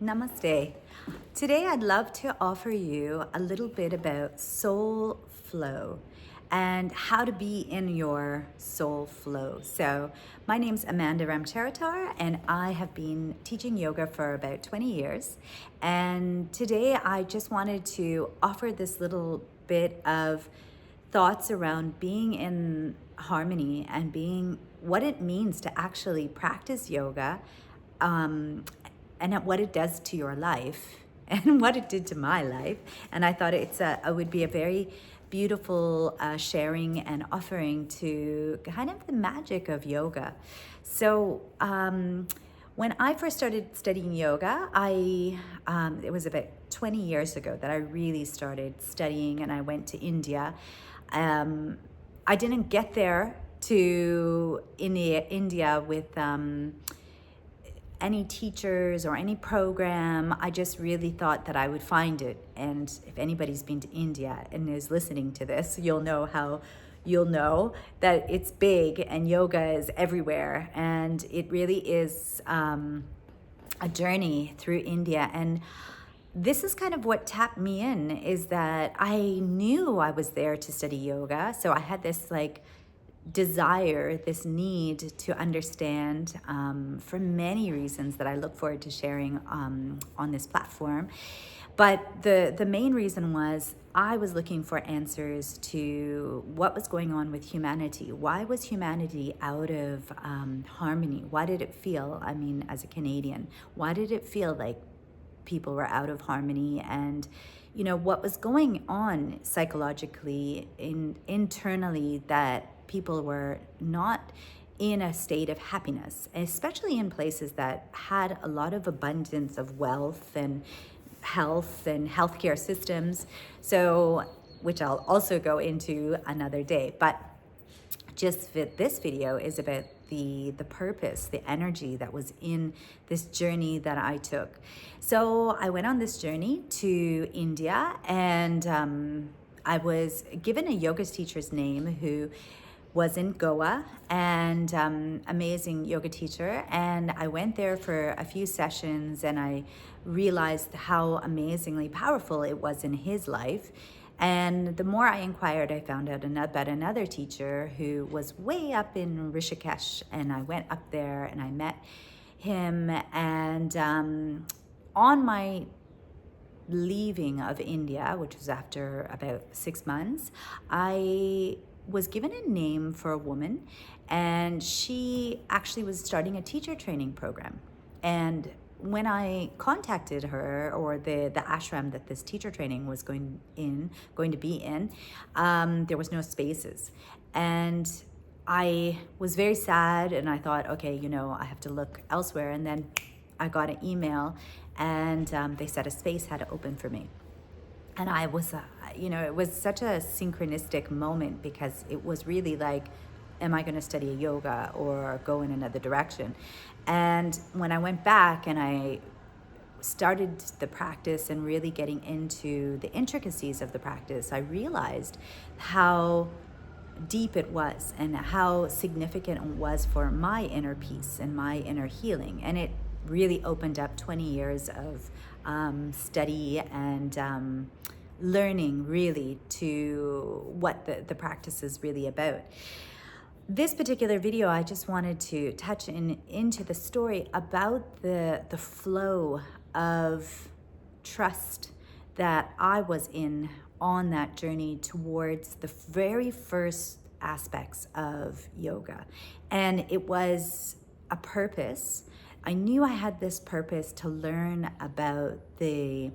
Namaste. Today I'd love to offer you a little bit about soul flow and how to be in your soul flow. So, my name's Amanda Ramcharatar and I have been teaching yoga for about 20 years. And today I just wanted to offer this little bit of thoughts around being in harmony and being what it means to actually practice yoga, and what it does to your life and what it did to my life. And I thought it would be a very beautiful sharing and offering to kind of the magic of yoga. So when I first started studying yoga, it was about 20 years ago that I really started studying, and I went to India. I didn't get there to India with any teachers or any program. I just really thought that I would find it. And if anybody's been to India and is listening to this, you'll know that it's big and yoga is everywhere. And it really is a journey through India. And this is kind of what tapped me in, is that I knew I was there to study yoga. So I had this desire, this need to understand, for many reasons that I look forward to sharing on this platform. But the main reason was I was looking for answers to what was going on with humanity. Why was humanity out of harmony? Why did it feel, as a Canadian, why did it feel like people were out of harmony? And what was going on psychologically, internally, that people were not in a state of happiness, especially in places that had a lot of abundance of wealth and health and healthcare systems. So, which I'll also go into another day. But just this video is about the purpose, the energy that was in this journey that I took. So I went on this journey to India, and I was given a yoga teacher's name who was in Goa, and amazing yoga teacher. And I went there for a few sessions, and I realized how amazingly powerful it was in his life. And the more I inquired, I found out about another teacher who was way up in Rishikesh. And I went up there and I met him. And on my leaving of India, which was after about 6 months, I was given a name for a woman, and she actually was starting a teacher training program. And when I contacted her, or the ashram that this teacher training was going to be in, there was no spaces. And I was very sad, and I thought, okay, I have to look elsewhere. And then I got an email, and they said a space had to open for me. And I was, it was such a synchronistic moment, because it was really like, am I going to study yoga or go in another direction? And when I went back and I started the practice and really getting into the intricacies of the practice, I realized how deep it was and how significant it was for my inner peace and my inner healing. And it really opened up 20 years of study and learning, really, to what the practice is really about. This particular video, I just wanted to touch into the story about the flow of trust that I was in on that journey towards the very first aspects of yoga. And it was a purpose. I knew I had this purpose to learn about the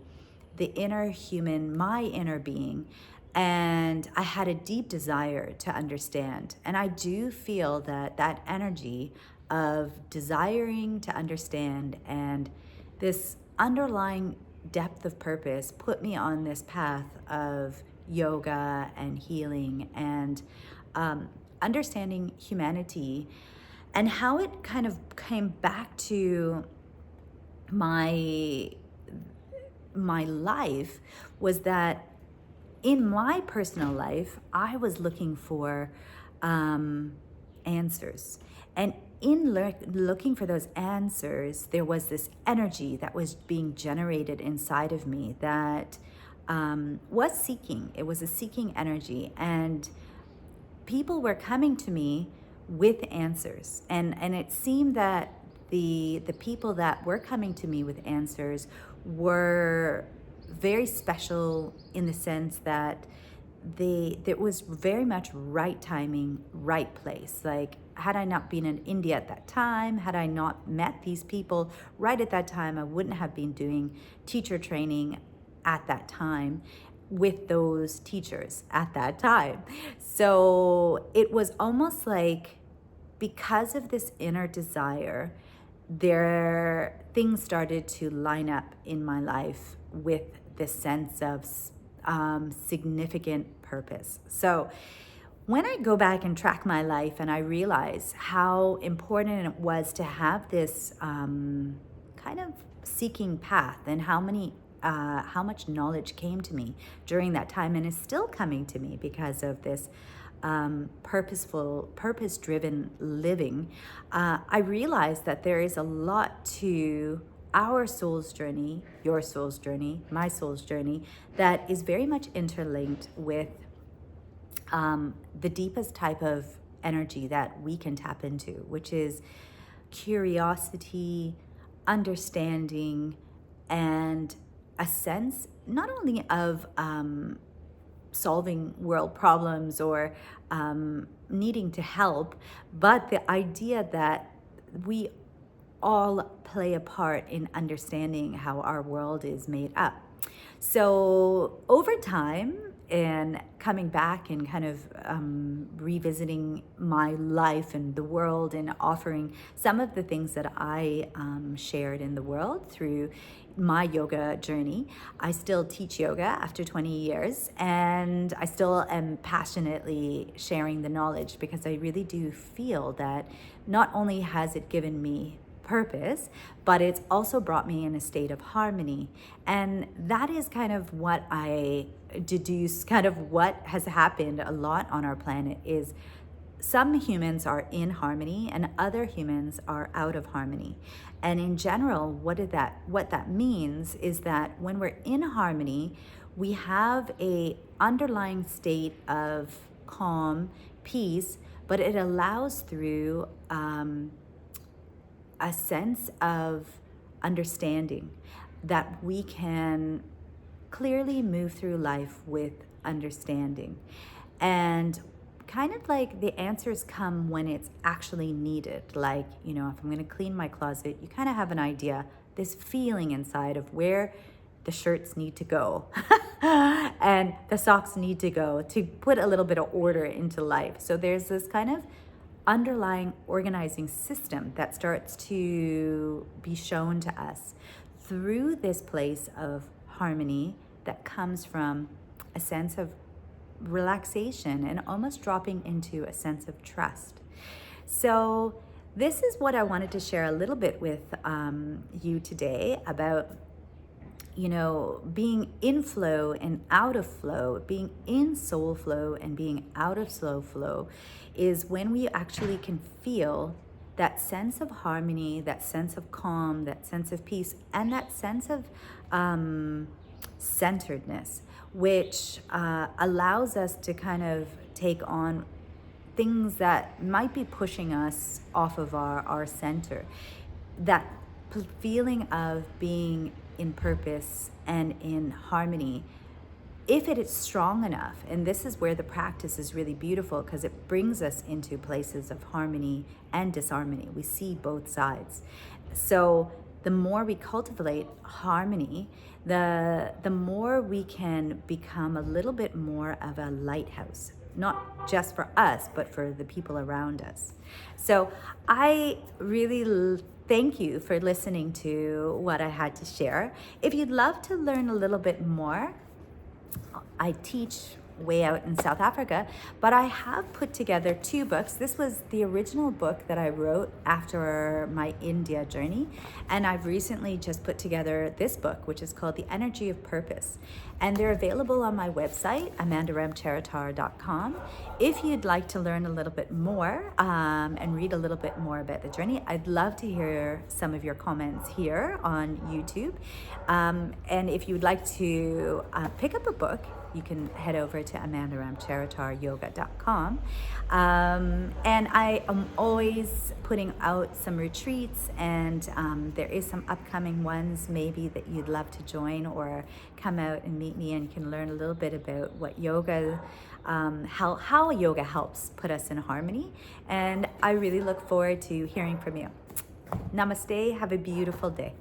inner human, my inner being. And I had a deep desire to understand. And I do feel that energy of desiring to understand and this underlying depth of purpose put me on this path of yoga and healing and understanding humanity, and how it kind of came back to my life was that in my personal life, I was looking for answers. And in looking for those answers, there was this energy that was being generated inside of me that was seeking. It was a seeking energy, and people were coming to me with answers, and it seemed that the people that were coming to me with answers were very special in the sense that it was very much right timing, right place. Like, had I not been in India at that time, had I not met these people right at that time, I wouldn't have been doing teacher training at that time with those teachers at that time. So it was almost like, because of this inner desire, there things started to line up in my life with this sense of significant purpose. So when I go back and track my life, and I realize how important it was to have this kind of seeking path, and how much knowledge came to me during that time and is still coming to me because of this purpose-driven living, I realized that there is a lot to our soul's journey, your soul's journey, my soul's journey, that is very much interlinked with the deepest type of energy that we can tap into, which is curiosity, understanding, and a sense not only of solving world problems or needing to help, but the idea that we all play a part in understanding how our world is made up. So over time, and coming back and kind of revisiting my life and the world, and offering some of the things that I shared in the world through my yoga journey. I still teach yoga after 20 years, and I still am passionately sharing the knowledge, because I really do feel that not only has it given me purpose, but it's also brought me in a state of harmony. And that is kind of what I deduce, kind of what has happened a lot on our planet, is some humans are in harmony and other humans are out of harmony. And in general, what that means is that when we're in harmony, we have a underlying state of calm, peace, but it allows through a sense of understanding, that we can clearly move through life with understanding. And kind of like the answers come when it's actually needed. Like, if I'm going to clean my closet, you kind of have an idea, this feeling inside of where the shirts need to go and the socks need to go, to put a little bit of order into life. So there's this kind of underlying organizing system that starts to be shown to us through this place of harmony that comes from a sense of relaxation and almost dropping into a sense of trust. So this is what I wanted to share a little bit with you today about being in flow and out of flow, being in soul flow and being out of slow flow, is when we actually can feel that sense of harmony, that sense of calm, that sense of peace, and that sense of centeredness, which allows us to kind of take on things that might be pushing us off of our center. That feeling of being in purpose and in harmony, if it is strong enough, and this is where the practice is really beautiful, because it brings us into places of harmony and disharmony. We see both sides. So the more we cultivate harmony, the more we can become a little bit more of a lighthouse, not just for us, but for the people around us. So I really thank you for listening to what I had to share. If you'd love to learn a little bit more, I teach way out in South Africa, but I have put together 2 books. This was the original book that I wrote after my India journey, and I've recently just put together this book, which is called The Energy of Purpose, and they're available on my website, amandaramcheritar.com. If you'd like to learn a little bit more and read a little bit more about the journey, I'd love to hear some of your comments here on YouTube. And if you'd like to pick up a book, you can head over to amandaramcheritaryoga.com. And I am always putting out some retreats, and there is some upcoming ones maybe that you'd love to join or come out and meet me, and you can learn a little bit about what yoga, how yoga helps put us in harmony. And I really look forward to hearing from you. Namaste. Have a beautiful day.